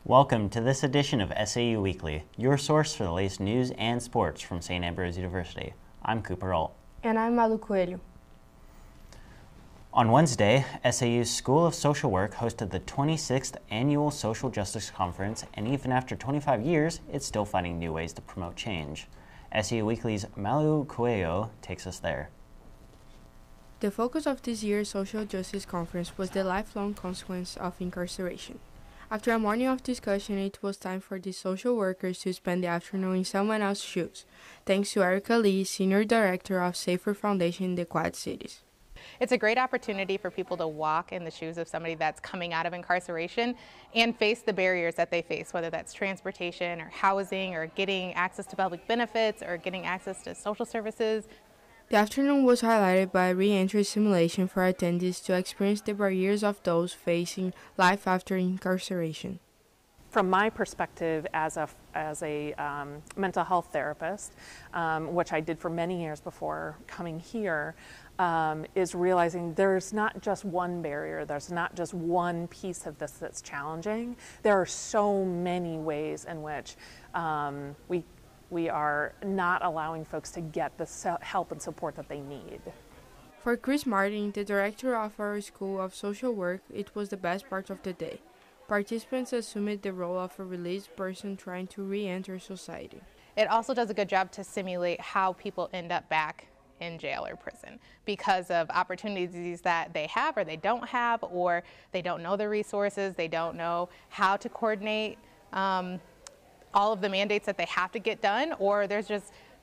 Welcome to this edition of SAU Weekly, your source for the latest news and sports from St. Ambrose University. I'm Cooper Alt. And I'm Malu Coelho. On Wednesday, SAU's School of Social Work hosted the 26th Annual Social Justice Conference, and even after 25 years, it's still finding new ways to promote change. SAU Weekly's Malu Coelho takes us there. The focus of this year's Social Justice Conference was the lifelong consequence of incarceration. After a morning of discussion, it was time for the social workers to spend the afternoon in someone else's shoes, thanks to Erica Lee, Senior Director of Safer Foundation in the Quad Cities. It's a great opportunity for people to walk in the shoes of somebody that's coming out of incarceration and face the barriers that they face, whether that's transportation or housing or getting access to public benefits or getting access to social services. The afternoon was highlighted by a re-entry simulation for attendees to experience the barriers of those facing life after incarceration. From my perspective as a mental health therapist, which I did for many years before coming here, is realizing there's not just one barrier, there's not just one piece of this that's challenging. There are so many ways in which we are not allowing folks to get the help and support that they need. For Chris Martin, the director of our School of Social Work, it was the best part of the day. Participants assumed the role of a released person trying to re-enter society. It also does a good job to simulate how people end up back in jail or prison because of opportunities that they have or they don't have, or they don't know the resources, they don't know how to coordinate all of the mandates that they have to get done, or they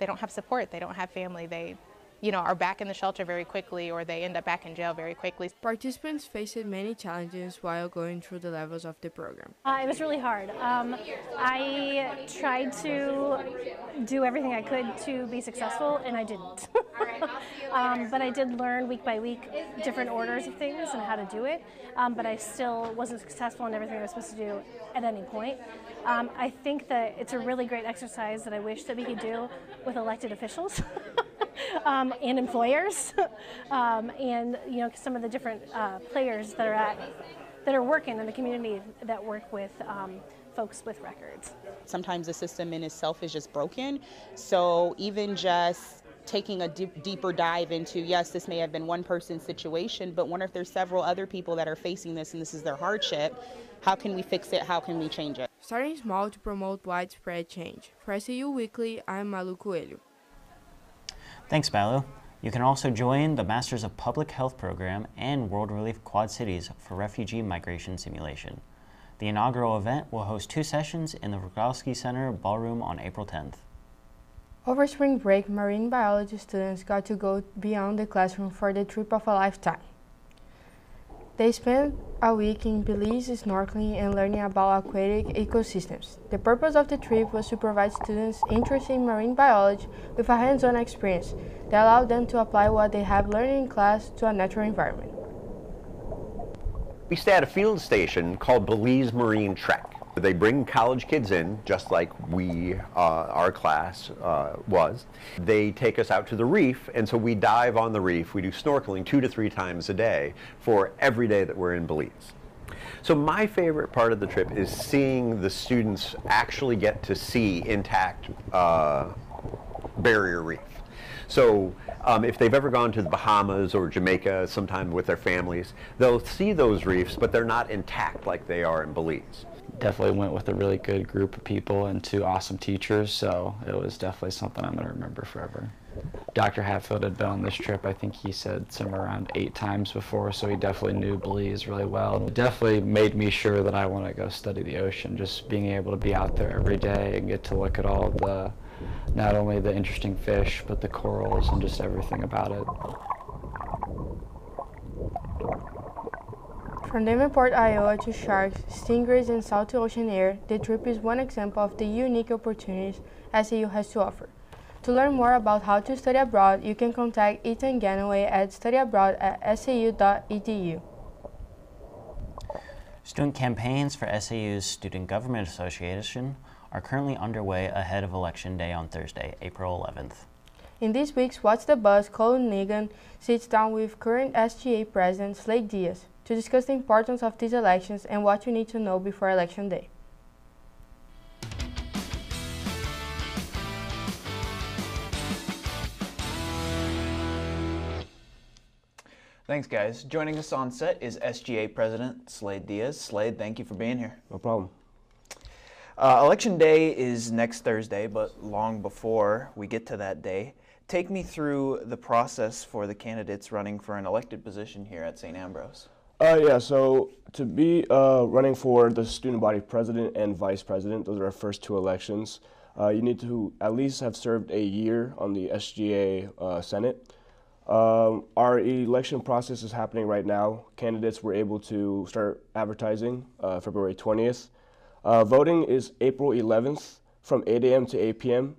don't have support, they don't have family, they are back in the shelter very quickly, or they end up back in jail very quickly. Participants faced many challenges while going through the levels of the program. It was really hard. I tried to do everything I could to be successful, and I didn't. But I did learn week by week different orders of things and how to do it, but I still wasn't successful in everything I was supposed to do at any point. I think that it's a really great exercise that I wish that we could do with elected officials. And employers, and some of the different players that are working in the community that work with folks with records. Sometimes the system in itself is just broken, so even just taking a deeper dive into, yes, this may have been one person's situation, but what if there's several other people that are facing this and this is their hardship? How can we fix it? How can we change it? Starting small to promote widespread change. For SAU Weekly, I'm Malu Coelho. Thanks, Malu. You can also join the Masters of Public Health program and World Relief Quad Cities for refugee migration simulation. The inaugural event will host 2 sessions in the Lacrosse Center ballroom on April 10th. Over spring break, marine biology students got to go beyond the classroom for the trip of a lifetime. They spent a week in Belize snorkeling and learning about aquatic ecosystems. The purpose of the trip was to provide students interested in marine biology with a hands-on experience that allowed them to apply what they have learned in class to a natural environment. We stay at a field station called Belize Marine Trek. They bring college kids in, just like our class was. They take us out to the reef, and so we dive on the reef. We do snorkeling 2 to 3 times a day for every day that we're in Belize. So my favorite part of the trip is seeing the students actually get to see intact barrier reef. So if they've ever gone to the Bahamas or Jamaica sometime with their families, they'll see those reefs, but they're not intact like they are in Belize. Definitely went with a really good group of people and 2 awesome teachers, so it was definitely something I'm going to remember forever. Dr. Hatfield had been on this trip, I think he said somewhere around 8 times before, so he definitely knew Belize really well. It definitely made me sure that I want to go study the ocean, just being able to be out there every day and get to look at all the, not only the interesting fish, but the corals and just everything about it. From Davenport, Iowa to sharks, stingrays, and salty ocean air, the trip is one example of the unique opportunities SAU has to offer. To learn more about how to study abroad, you can contact Ethan Ganaway at studyabroad@sau.edu. Student campaigns for SAU's Student Government Association are currently underway ahead of Election Day on Thursday, April 11th. In this week's What's the Buzz, Colin Negan sits down with current SGA President Slade Diaz to discuss the importance of these elections and what you need to know before Election Day. Thanks, guys. Joining us on set is SGA President Slade Diaz. Slade, thank you for being here. No problem. Election Day is next Thursday, but long before we get to that day, take me through the process for the candidates running for an elected position here at St. Ambrose. Yeah, so to be running for the student body president and vice president, those are our first two elections, you need to at least have served a year on the SGA Senate. Our election process is happening right now. Candidates were able to start advertising February 20th. Voting is April 11th from 8 a.m. to 8 p.m.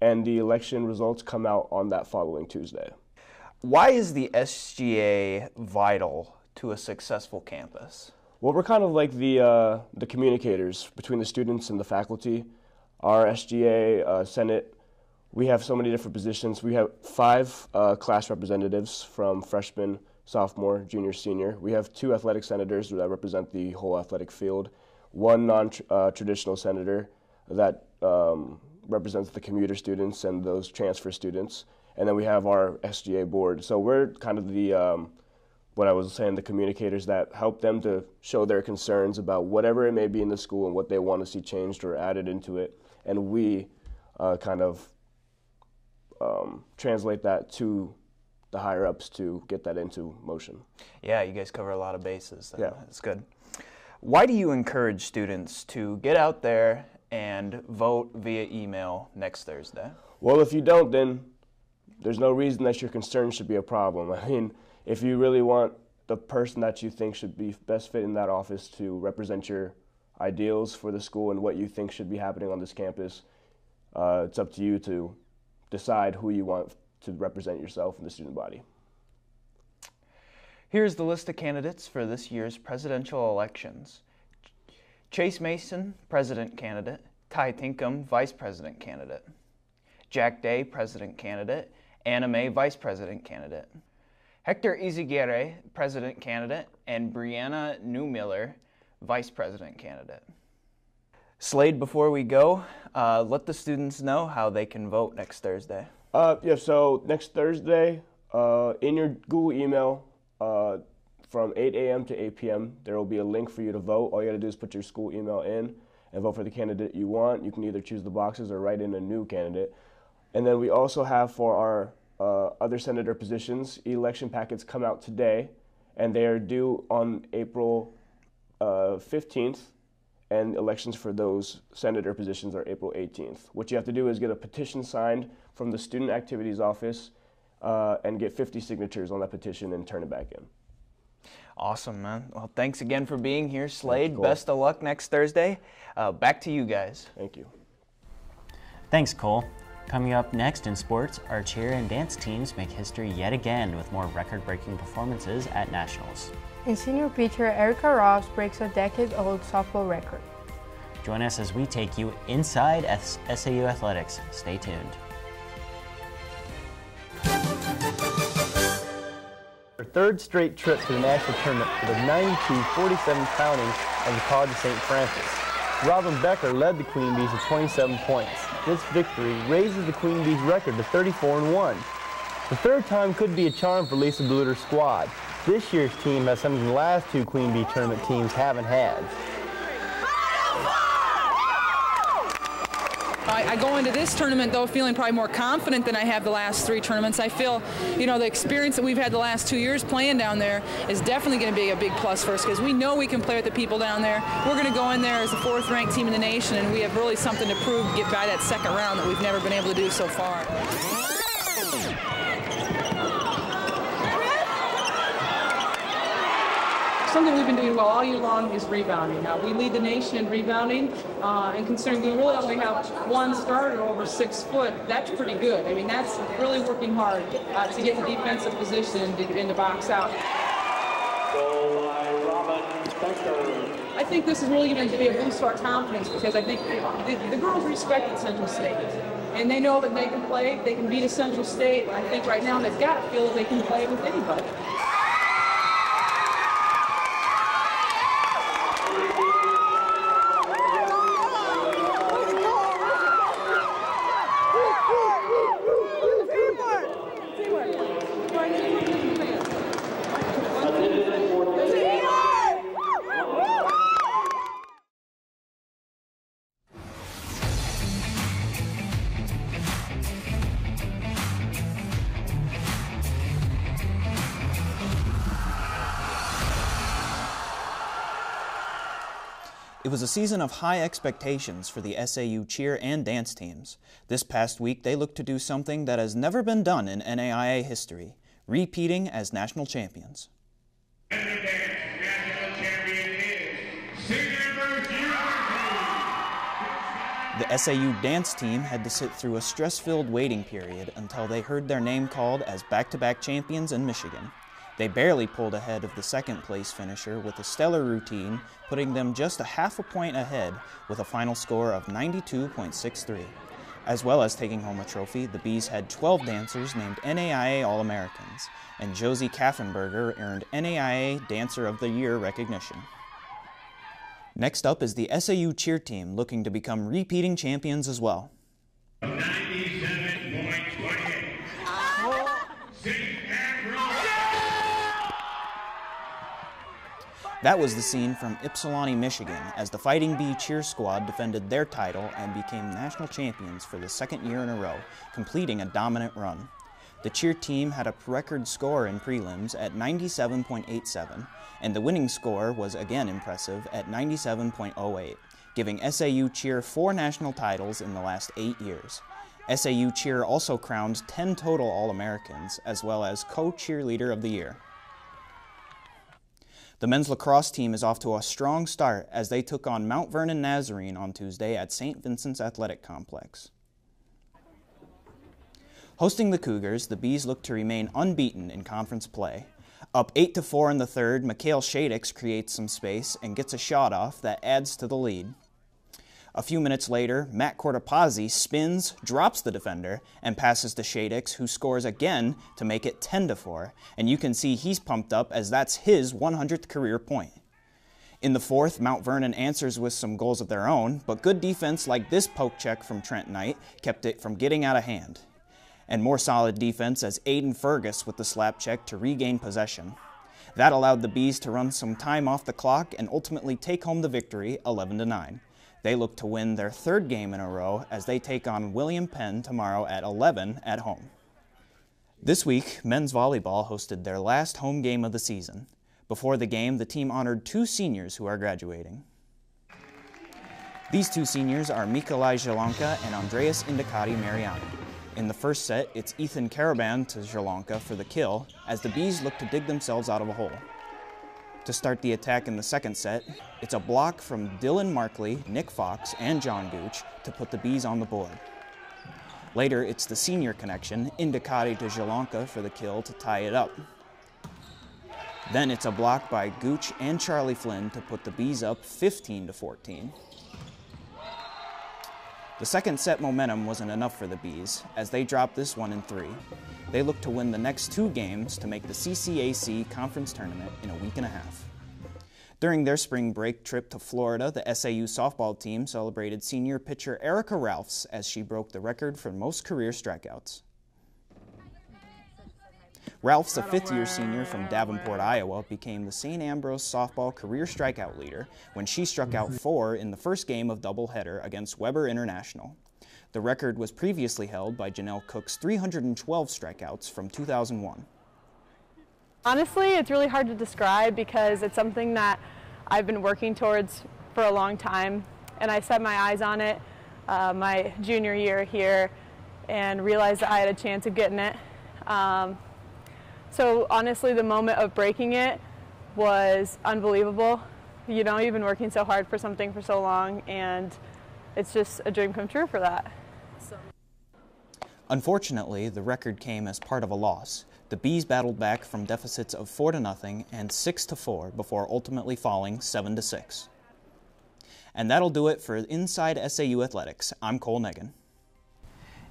And the election results come out on that following Tuesday. Why is the SGA vital to a successful campus? Well, we're kind of like the communicators between the students and the faculty. Our SGA Senate, we have so many different positions. We have 5 class representatives from freshman, sophomore, junior, senior. We have 2 athletic senators that represent the whole athletic field, 1 non-traditional senator that represents the commuter students and those transfer students. And then we have our SGA board. So we're kind of the, what I was saying, the communicators that help them to show their concerns about whatever it may be in the school and what they want to see changed or added into it. And we kind of translate that to the higher ups to get that into motion. Yeah, you guys cover a lot of bases. Yeah. That's good. Why do you encourage students to get out there and vote via email next Thursday? Well, if you don't, then there's no reason that your concern should be a problem. I mean, if you really want the person that you think should be best fit in that office to represent your ideals for the school and what you think should be happening on this campus, it's up to you to decide who you want to represent yourself in the student body. Here's the list of candidates for this year's presidential elections. Chase Mason, president candidate. Ty Tinkham, vice president candidate. Jack Day, president candidate. Anna May, vice president candidate. Hector Izaguirre, president candidate. And Brianna Newmiller, vice president candidate. Slade, before we go, let the students know how they can vote next Thursday. Yeah, so next Thursday, in your Google email, from 8 a.m. to 8 p.m., there will be a link for you to vote. All you got to do is put your school email in and vote for the candidate you want. You can either choose the boxes or write in a new candidate. And then we also have for our other senator positions, election packets come out today, and they are due on April 15th, and elections for those senator positions are April 18th. What you have to do is get a petition signed from the Student Activities Office and get 50 signatures on that petition and turn it back in. Awesome, man. Well, thanks again for being here, Slade. Best of luck next Thursday. Back to you guys. Thank you. Thanks, Cole. Coming up next in sports, our cheer and dance teams make history yet again with more record-breaking performances at Nationals. And senior pitcher Erica Ralfs breaks a decade-old softball record. Join us as we take you inside SAU Athletics. Stay tuned. Their third straight trip to the national tournament for the 92-47 crowning of the College of St. Francis. Robin Becker led the Queen Bees with 27 points. This victory raises the Queen Bees record to 34-1. The third time could be a charm for Lisa Bluter's squad. This year's team has something the last 2 Queen Bee tournament teams haven't had. I go into this tournament, though, feeling probably more confident than I have the last 3 tournaments. I feel, you know, the experience that we've had the last 2 years playing down there is definitely going to be a big plus for us because we know we can play with the people down there. We're going to go in there as the 4th-ranked team in the nation, and we have really something to prove to get by that second round that we've never been able to do so far. Something we've been doing well all year long is rebounding. We lead the nation in rebounding, and considering we really only have 1 starter over 6 foot, that's pretty good. I mean, that's really working hard to get the defensive position and to box out. I think this is really going to be a boost to our confidence because I think the girls respected Central State. And they know that they can play, they can beat a Central State. I think right now they've got to feel that they can play with anybody. It was a season of high expectations for the SAU cheer and dance teams. This past week, they looked to do something that has never been done in NAIA history, repeating as national champions. And the dance national champion is Senior The SAU dance team had to sit through a stress-filled waiting period until they heard their name called as back-to-back champions in Michigan. They barely pulled ahead of the second-place finisher with a stellar routine, putting them just a half a point ahead with a final score of 92.63. As well as taking home a trophy, the Bees had 12 dancers named NAIA All-Americans, and Josie Kaffenberger earned NAIA Dancer of the Year recognition. Next up is the SAU cheer team, looking to become repeating champions as well. 97.28. That was the scene from Ypsilanti, Michigan, as the Fighting Bee cheer squad defended their title and became national champions for the second year in a row, completing a dominant run. The cheer team had a record score in prelims at 97.87, and the winning score was again impressive at 97.08, giving SAU cheer 4 national titles in the last 8 years. SAU cheer also crowned 10 total All-Americans, as well as co-cheerleader of the year. The men's lacrosse team is off to a strong start as they took on Mount Vernon Nazarene on Tuesday at St. Vincent's Athletic Complex. Hosting the Cougars, the Bees look to remain unbeaten in conference play. Up 8-4 in the third, Mikhail Shadix creates some space and gets a shot off that adds to the lead. A few minutes later, Matt Cortopazzi spins, drops the defender, and passes to Shadix, who scores again to make it 10-4, and you can see he's pumped up as that's his 100th career point. In the fourth, Mount Vernon answers with some goals of their own, but good defense like this poke check from Trent Knight kept it from getting out of hand. And more solid defense as Aiden Fergus with the slap check to regain possession. That allowed the Bees to run some time off the clock and ultimately take home the victory 11-9. They look to win their third game in a row as they take on William Penn tomorrow at 11 at home. This week, men's volleyball hosted their last home game of the season. Before the game, the team honored 2 seniors who are graduating. These 2 seniors are Mikolaj Zelanka and Andreas Indicati Mariani. In the first set, it's Ethan Karaban to Zelanka for the kill as the Bees look to dig themselves out of a hole. To start the attack in the second set, it's a block from Dylan Markley, Nick Fox, and John Gooch to put the Bees on the board. Later, it's the senior connection, Indicati to Zelanka for the kill to tie it up. Then it's a block by Gooch and Charlie Flynn to put the Bees up 15-14. The second set momentum wasn't enough for the Bees, as they dropped this one in 3. They look to win the next 2 games to make the CCAC conference tournament in a week and a half. During their spring break trip to Florida, the SAU softball team celebrated senior pitcher Erica Ralfs as she broke the record for most career strikeouts. Ralphs, a 5th-year senior from Davenport, Iowa, became the St. Ambrose softball career strikeout leader when she struck out 4 in the first game of doubleheader against Weber International. The record was previously held by Janelle Cook's 312 strikeouts from 2001. Honestly, it's really hard to describe because it's something that I've been working towards for a long time, and I set my eyes on it my junior year here and realized that I had a chance of getting it. So honestly, the moment of breaking it was unbelievable. You know, you've been working so hard for something for so long, and it's just a dream come true for that. Unfortunately, the record came as part of a loss. The Bees battled back from deficits of 4-0 and 6-4 before ultimately falling 7-6. And that'll do it for Inside SAU Athletics. I'm Cole Negan.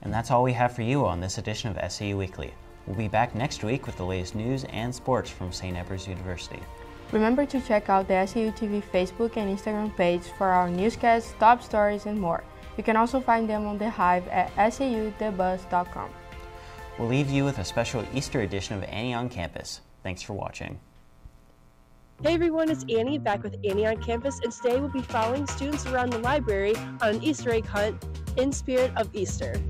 And that's all we have for you on this edition of SAU Weekly. We'll be back next week with the latest news and sports from St. Edward's University. Remember to check out the SAU TV Facebook and Instagram page for our newscasts, top stories, and more. You can also find them on the Hive at saudebuzz.com. We'll leave you with a special Easter edition of Annie on Campus. Thanks for watching. Hey everyone, it's Annie back with Annie on Campus, and today we'll be following students around the library on an Easter egg hunt in spirit of Easter.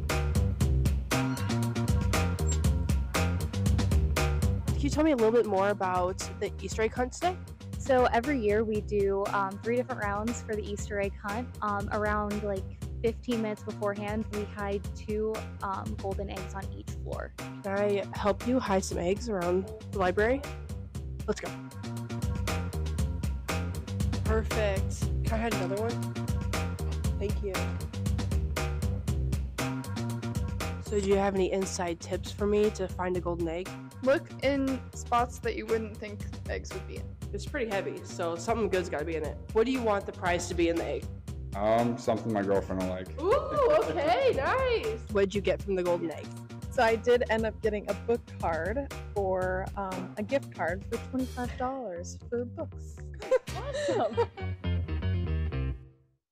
Can you tell me a little bit more about the Easter egg hunt today? So every year we do 3 different rounds for the Easter egg hunt. Around like 15 minutes beforehand, we hide 2 golden eggs on each floor. Can I help you hide some eggs around the library? Let's go. Perfect. Can I hide another one? Thank you. So do you have any inside tips for me to find a golden egg? Look in spots that you wouldn't think eggs would be in. It's pretty heavy, so something good's gotta be in it. What do you want the prize to be in the egg? Something my girlfriend will like. Ooh, okay, nice. What'd you get from the golden egg? So I did end up getting a book card or a gift card for $25 for books. Awesome.